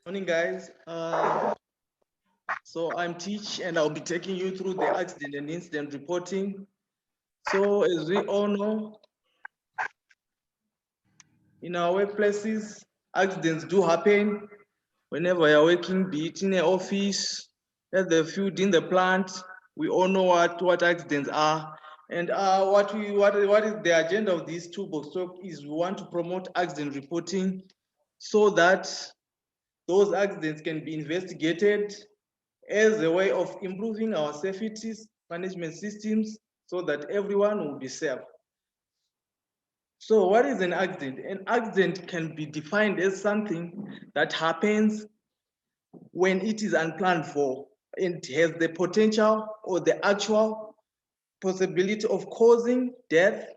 Morning, guys. So I'm Teach, and I'll be taking you through the accident and incident reporting. So, as we all know, in our workplaces, accidents do happen whenever you're working, be it in an office, at the field, in the plant. We all know what accidents are, and what is the agenda of this toolbox talk is we want to promote accident reporting so that those accidents can be investigated as a way of improving our safety management systems so that everyone will be safe. So, what is an accident? An accident can be defined as something that happens when it is unplanned for and has the potential or the actual possibility of causing death,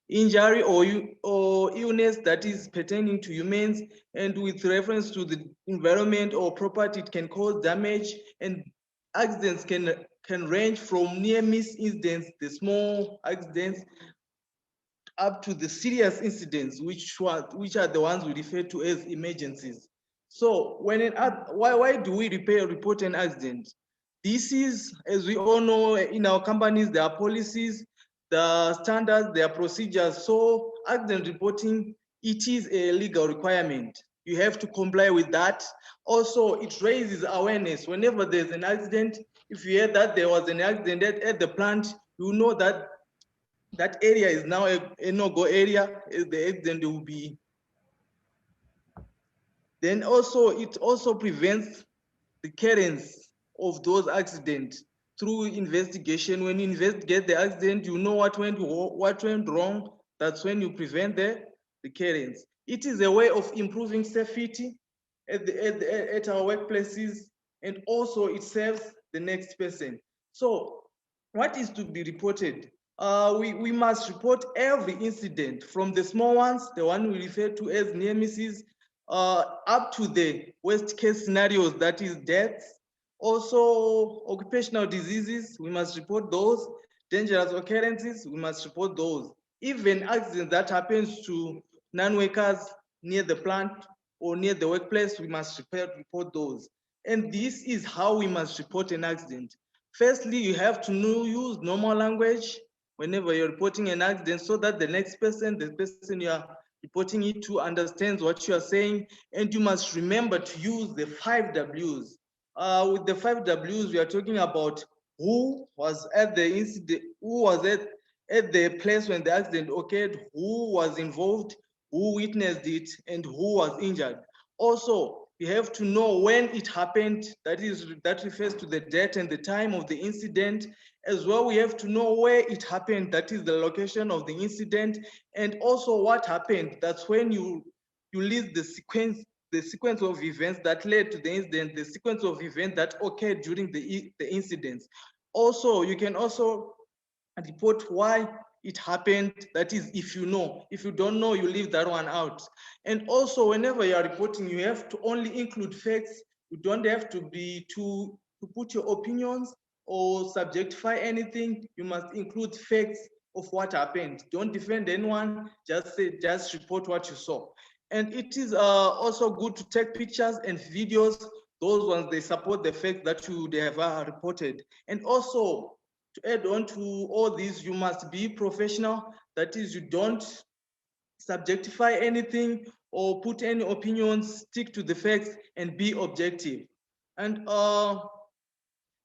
injury, or illness that is pertaining to humans, and with reference to the environment or property, it can cause damage. And accidents can range from near miss incidents, the small accidents, up to the serious incidents, which are the ones we refer to as emergencies. So why do we report an accident? This is, as we all know, in our companies, there are policies, the standards, there are procedures. So accident reporting, it is a legal requirement. You have to comply with that. Also, it raises awareness. Whenever there's an accident, if you hear that there was an accident at the plant, you know that that area is now a no-go area. The accident will be. Then also, it also prevents recurrence of those accidents through investigation. When you investigate the accident, you know what went wrong. That's when you prevent the recurrence. It is a way of improving safety at our workplaces, and also it serves the next person. So, what is to be reported? We must report every incident from the small ones, the one we refer to as near misses, up to the worst case scenarios, that is deaths. Also, occupational diseases, we must report those. Dangerous occurrences, we must report those. Even accidents that happens to non-workers near the plant or near the workplace, we must report those. And this is how we must report an accident. Firstly, you have to use normal language whenever you're reporting an accident so that the next person, the person you are reporting it to, understands what you are saying. And you must remember to use the 5 Ws. With the 5 Ws, we are talking about who was at the incident, who was at the place when the accident occurred, who was involved, who witnessed it, and who was injured. Also, you have to know when it happened, that refers to the date and the time of the incident. As well, we have to know where it happened, that is the location of the incident, and also what happened. That's when you list the sequence of events that led to the incident, the sequence of events that occurred during the incidents. Also, you can also report why it happened. That is, if you know. If you don't know, you leave that one out. And also, whenever you are reporting, you have to only include facts. You don't have to be to put your opinions or subjectify anything. You must include facts of what happened. Don't defend anyone. Just report what you saw. And it is also good to take pictures and videos. Those ones, they support the fact that you they have reported. And also, to add on to all this, you must be professional. That is, you don't subjectify anything or put any opinions, stick to the facts and be objective. And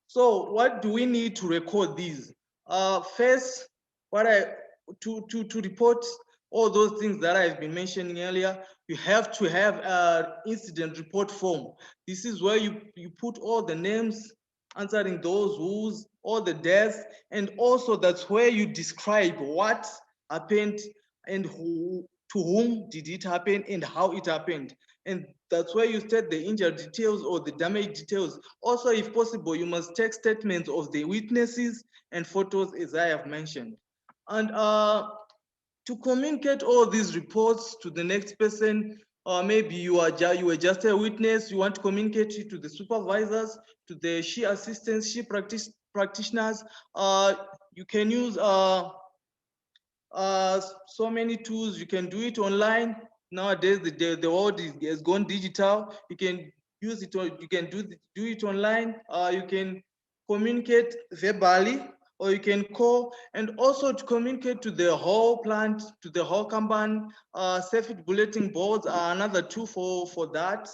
so what do we need to record these? First, what I to report all those things that I've been mentioning earlier, you have to have an incident report form. This is where you put all the names, answering those who's, all the deaths, and also that's where you describe what happened and to whom did it happen and how it happened. And that's where you state the injury details or the damage details. Also, if possible, you must take statements of the witnesses and photos, as I have mentioned. And to communicate all these reports to the next person, or maybe you were just a witness, you want to communicate it to the supervisors, to the SHE assistants, SHE practitioners. You can use so many tools. You can do it online. Nowadays, the world has gone digital. You can use it, or you can do it online. You can communicate verbally, or you can call, and also to communicate to the whole plant, to the whole company. Safety bulletin boards are another tool for that.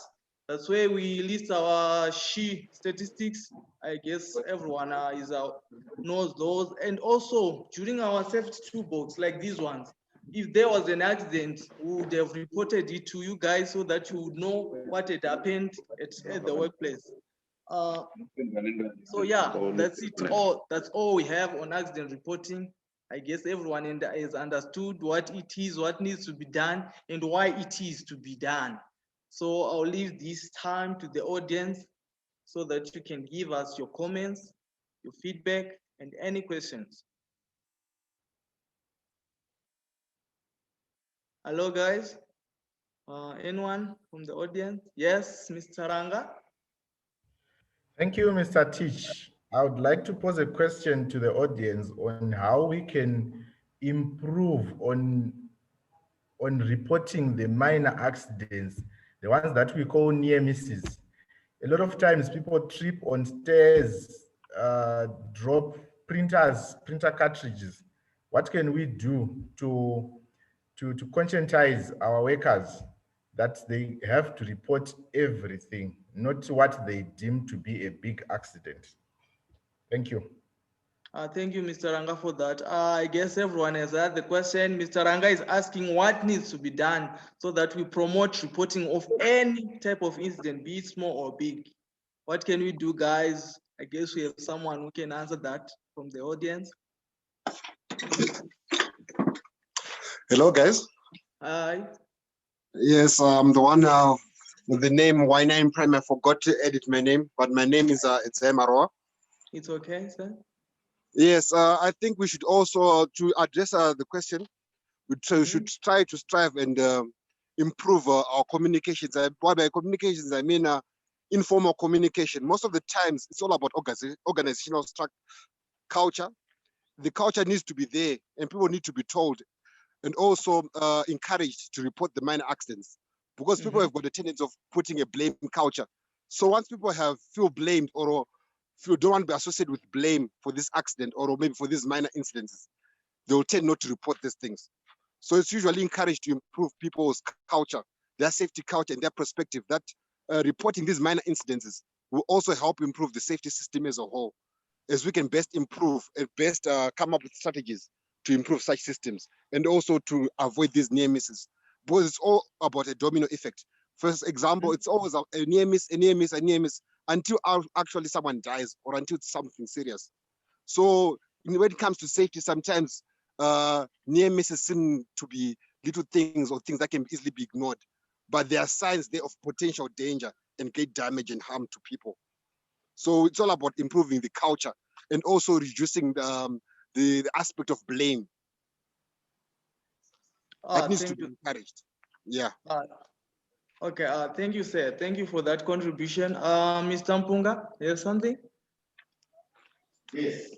That's where we list our SHE statistics. I guess everyone knows those. And also during our safety toolbox, like these ones, if there was an accident, we would have reported it to you guys so that you would know what had happened at the workplace. So yeah, that's it. That's all we have on accident reporting. I guess everyone has understood what it is, what needs to be done, and why it is to be done. So I'll leave this time to the audience so that you can give us your comments, your feedback, and any questions. Hello, guys. Anyone from the audience? Yes, Mr. Ranga. Thank you, Mr. Teach. I would like to pose a question to the audience on how we can improve on reporting the minor accidents, the ones that we call near misses. A lot of times people trip on stairs, drop printer cartridges. What can we do to conscientize our workers that they have to report everything, not what they deem to be a big accident? Thank you. Thank you, Mr. Ranga, for that. I guess everyone has heard the question. Mr. Ranga is asking what needs to be done so that we promote reporting of any type of incident, be it small or big. What can we do, guys? I guess we have someone who can answer that from the audience. Hello, guys. Hi. Yes, I'm the one with the name Y9 Prime. I forgot to edit my name, but my name is it's Maroa. It's okay, sir. Yes, I think we should also to address the question. We should try to strive and improve our communications. By communications, I mean informal communication. Most of the times, it's all about organizational culture. The culture needs to be there, and people need to be told, and also encouraged to report the minor accidents, because people have got a tendency of putting a blame culture. So once people feel blamed or don't want to be associated with blame for this accident or maybe for these minor incidences, they will tend not to report these things. So it's usually encouraged to improve people's culture, their safety culture and their perspective, that reporting these minor incidences will also help improve the safety system as a whole, as we can best improve and best come up with strategies to improve such systems and also to avoid these near misses. Because it's all about a domino effect. First example, it's always a near miss, a near miss, a near miss, until actually someone dies or until it's something serious. So when it comes to safety, sometimes near misses seem to be little things or things that can easily be ignored, but there are signs there of potential danger and great damage and harm to people. So it's all about improving the culture and also reducing the aspect of blame. That needs to be encouraged. Yeah. Okay, thank you, sir. Thank you for that contribution. Mr. Mpunga, you have something? Yes,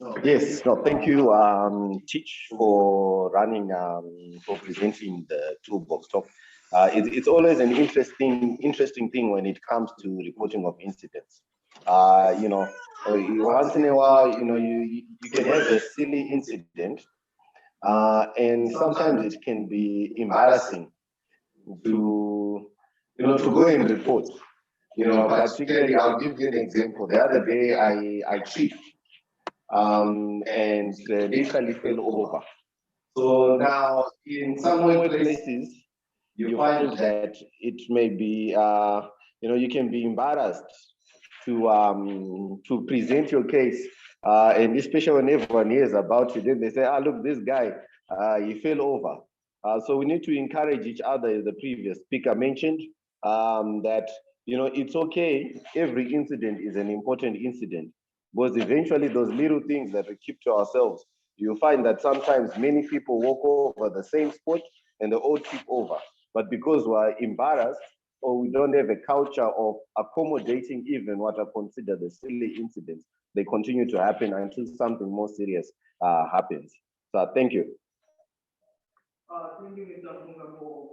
no, thank you, Teach, for running, for presenting the toolbox talk. It's always an interesting thing when it comes to reporting of incidents. You know, once in a while, you know, you can have a silly incident, and sometimes it can be embarrassing to, you know, to go and report. You know, particularly, I'll give you an example. The other day, I tripped and literally fell over. So now, in some workplaces, you find that it may be, you know, you can be embarrassed to present your case, and especially when everyone hears about it, then they say, "Ah, look, this guy, he fell over." So we need to encourage each other, as the previous speaker mentioned, that, you know, it's okay. Every incident is an important incident, because eventually those little things that we keep to ourselves, you find that sometimes many people walk over the same spot and they all trip over. But because we're embarrassed or we don't have a culture of accommodating even what are considered the silly incidents, they continue to happen until something more serious happens. So thank you. Thank you, Mr. Mpunga, for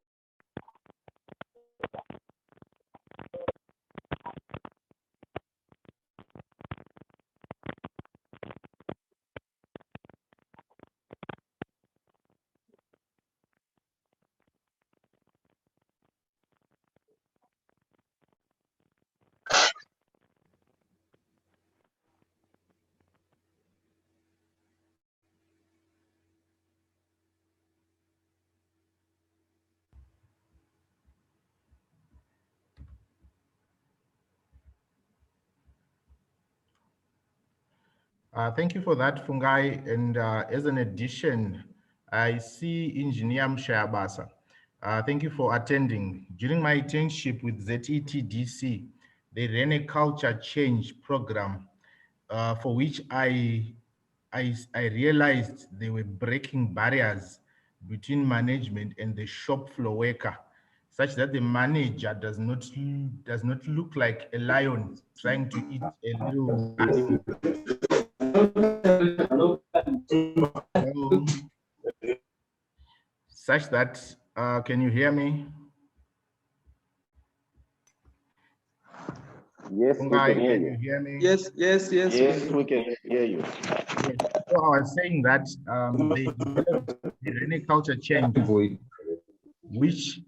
Thank you for that, Fungai. And as an addition, I see Engineer Mshayabasa. Thank you for attending. During my internship with ZETDC, they ran a culture change program for which I realized they were breaking barriers between management and the shop floor worker, such that the manager does not look like a lion trying to eat a little grass. So, such that, can you hear me? Yes, we Fungai, can hear can you. you hear me? Yes, yes, yes. Yes, we can hear you. Yes. So I was saying that they developed the Rene culture change, which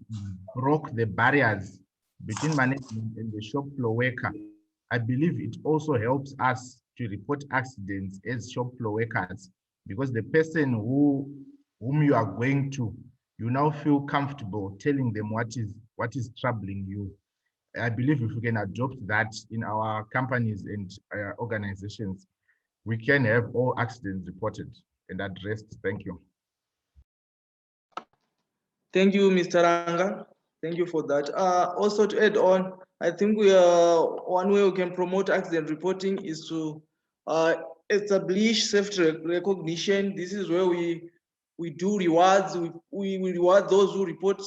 broke the barriers between management and the shop floor worker. I believe it also helps us to report accidents as shop floor workers, because the person whom you are going to, you now feel comfortable telling them what is troubling you. I believe if we can adopt that in our companies and organizations, we can have all accidents reported and addressed. Thank you. Thank you, Mr. Ranga. Thank you for that. Also to add on, I think one way we can promote accident reporting is to establish safety recognition. This is where we do rewards. We reward those who report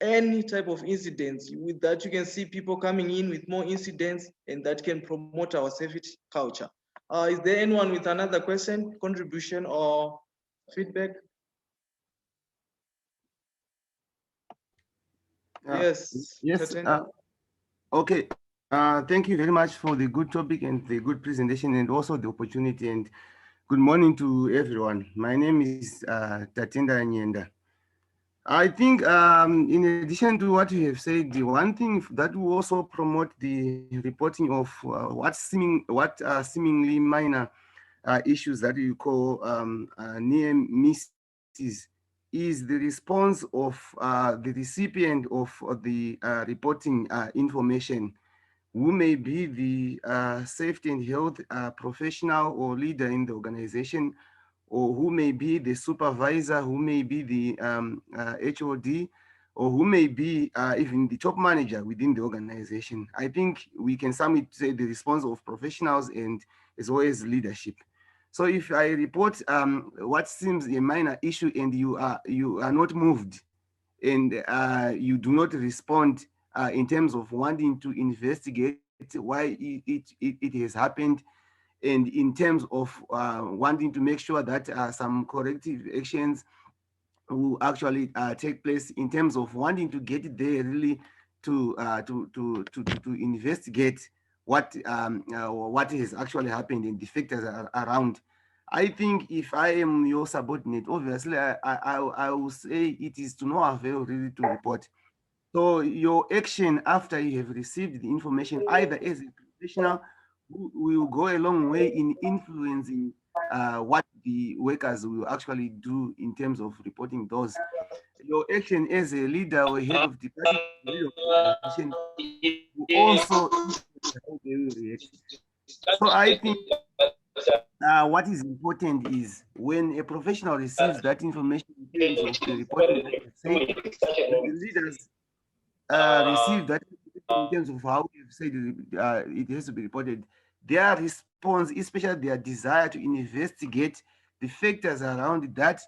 any type of incidents. With that, you can see people coming in with more incidents, and that can promote our safety culture. Is there anyone with another question, contribution, or feedback? Yes. Yes. Tatenda. Okay. Thank you very much for the good topic and the good presentation and also the opportunity. And good morning to everyone. My name is Tatenda Nyenda. I think in addition to what you have said, the one thing that will also promote the reporting of what seemingly minor issues that you call near misses is the response of the recipient of the reporting information, who may be the safety and health professional or leader in the organization, or who may be the supervisor, who may be the HOD, or who may be even the top manager within the organization. I think we can sum it to say the response of professionals and as well as leadership. So if I report what seems a minor issue and you are not moved and you do not respond in terms of wanting to investigate why it has happened, and in terms of wanting to make sure that some corrective actions will actually take place, in terms of wanting to get there really to investigate what has actually happened and the factors around. I think if I am your subordinate, obviously I will say it is to no avail really to report. So your action after you have received the information, either as a professional, will go a long way in influencing what the workers will actually do in terms of reporting those. Your action as a leader or head of department, head of organization, will also influence how they will react. So I think what is important is when a professional receives that information in terms of the reporting that you say, that the leaders receive that in terms of how you've said it has to be reported, their response, especially their desire to investigate the factors around that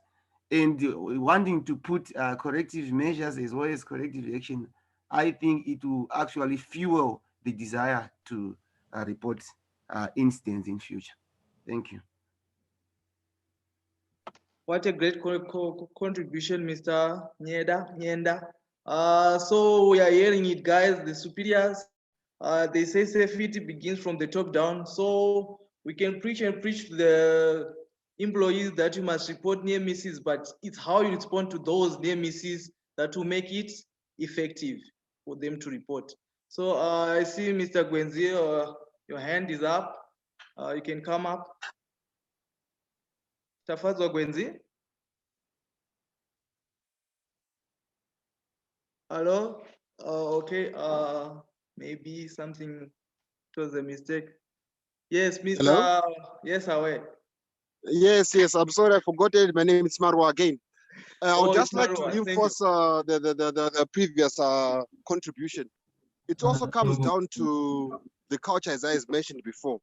and wanting to put corrective measures as well as corrective action, I think it will actually fuel the desire to report incidents in future. Thank you. What a great contribution, Mr. Nyenda. So we are hearing it, guys. The superiors, they say safety begins from the top down. So we can preach and preach to the employees that you must report near misses, but it's how you respond to those near misses that will make it effective for them to report. So I see Mr. Gwenzi, your hand is up. You can come up. Tafadhali Gwenzi. Hello? Okay. Maybe something was a mistake. Yes, Mr. Hello? Yes, away. Yes, I'm sorry, I forgot it. My name is Marwa again. I would Oh, it's just like to Marwa. Thank you. reinforce the previous contribution. It also comes down to the culture, as I has mentioned before.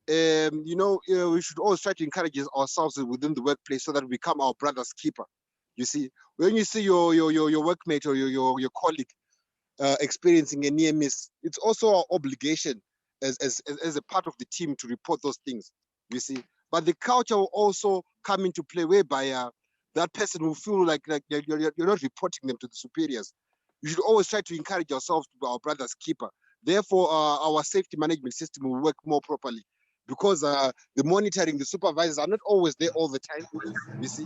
We should always try to encourage ourselves within the workplace so that we become our brother's keeper. You see, when you see your workmate or your colleague experiencing a near miss, it's also our obligation as a part of the team to report those things. You see, but the culture will also come into play whereby that person will feel like you're not reporting them to the superiors. You should always try to encourage ourselves to be our brother's keeper. Therefore, our safety management system will work more properly because the monitoring, the supervisors are not always there all the time. You see,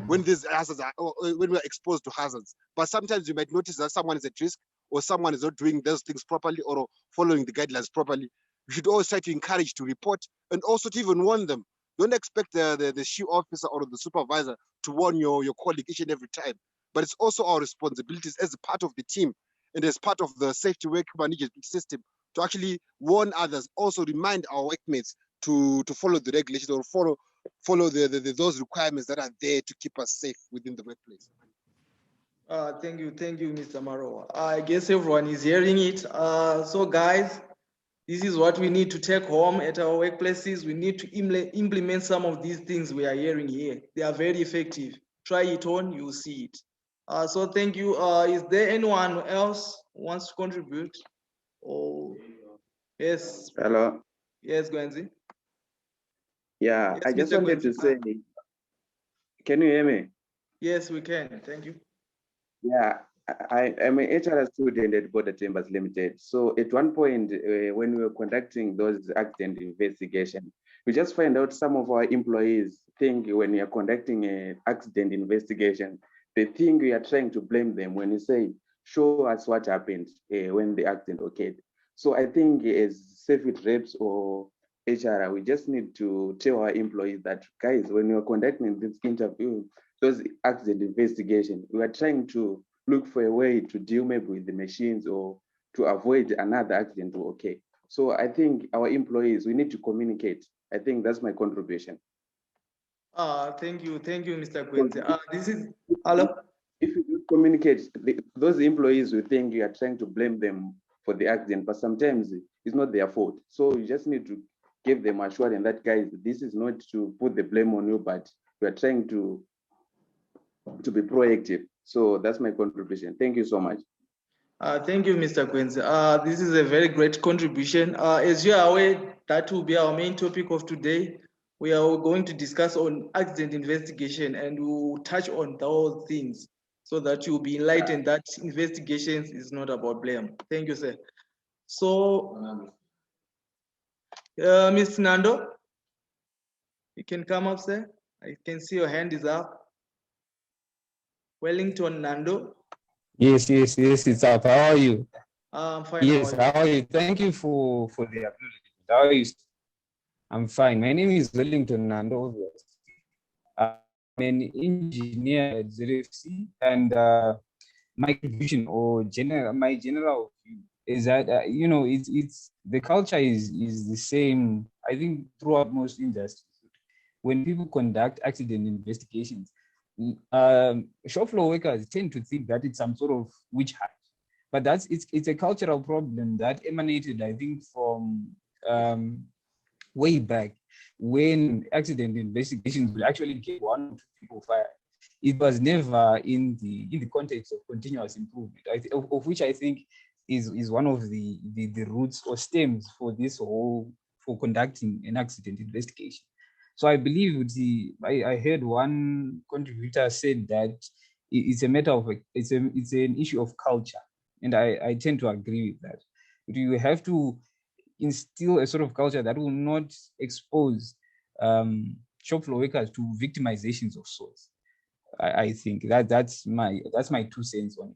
when these hazards are, when we're exposed to hazards. But sometimes you might notice that someone is at risk or someone is not doing those things properly or following the guidelines properly. You should always try to encourage to report and also to even warn them. Don't expect the chief officer or the supervisor to warn your colleague each and every time. But it's also our responsibilities as a part of the team and as part of the safety work management system to actually warn others, also remind our workmates to follow the regulations or follow those requirements that are there to keep us safe within the workplace. Thank you, Mr. Maro. I guess everyone is hearing it. So guys, this is what we need to take home at our workplaces. We need to implement some of these things we are hearing here. They are very effective. Try it on, you'll see it. So thank you. Is there anyone else who wants to contribute? Oh, yes. Hello. Yes, Gwenzi. Yeah, Yes, I just Mr. wanted to Gwenzi. say, can you hear me? Yes, we can. Thank you. Yeah, I am an HR student at Border Chambers Limited. So at one point, when we were conducting those accident investigations, we just find out some of our employees think when we are conducting an accident investigation, they think we are trying to blame them when you say, show us what happened when the accident occurred. So I think as safety reps or HR, we just need to tell our employees that, guys, when you're conducting this interview, those accident investigation, we are trying to look for a way to deal maybe with the machines or to avoid another accident to occur. So I think our employees, we need to communicate. I think that's my contribution. Thank you, Mr. Gwenzi. This is hello. If you communicate, those employees will think you are trying to blame them for the accident, but sometimes it's not their fault. So you just need to give them assurance that, guys, this is not to put the blame on you, but we are trying to be proactive. So that's my contribution. Thank you so much. Thank you, Mr. Gwenzi. This is a very great contribution. As you are aware, that will be our main topic of today. We are going to discuss on accident investigation and we will touch on those things so that you'll be enlightened that investigations is not about blame. Thank you, sir. So, Ms. Nando, you can come up, sir. I can see your hand is up. Wellington Nando. Yes, it's up. How are you? I'm fine. Yes, how are you? Thank you for the acknowledgement. How are you? I'm fine. My name is Wellington Nando. I'm an engineer at ZFC, and my contribution or my general view is that it's the culture is the same. I think throughout most industries, when people conduct accident investigations, shop floor workers tend to think that it's some sort of witch hunt, but it's a cultural problem that emanated, I think, from way back when accident investigations will actually get 1 or 2 people fired. It was never in the context of continuous improvement, of which I think is one of the roots or stems for this whole for conducting an accident investigation. So I believe I heard one contributor said that it's a matter of it's an issue of culture, and I tend to agree with that. But you have to instill a sort of culture that will not expose shop floor workers to victimizations of sorts. I think that's my 2 cents on it.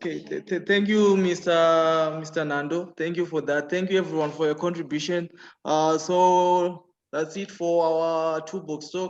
Okay, thank you, Mr. Nando. Thank you for that. Thank you, everyone, for your contribution. So that's it for our Toolbox talk.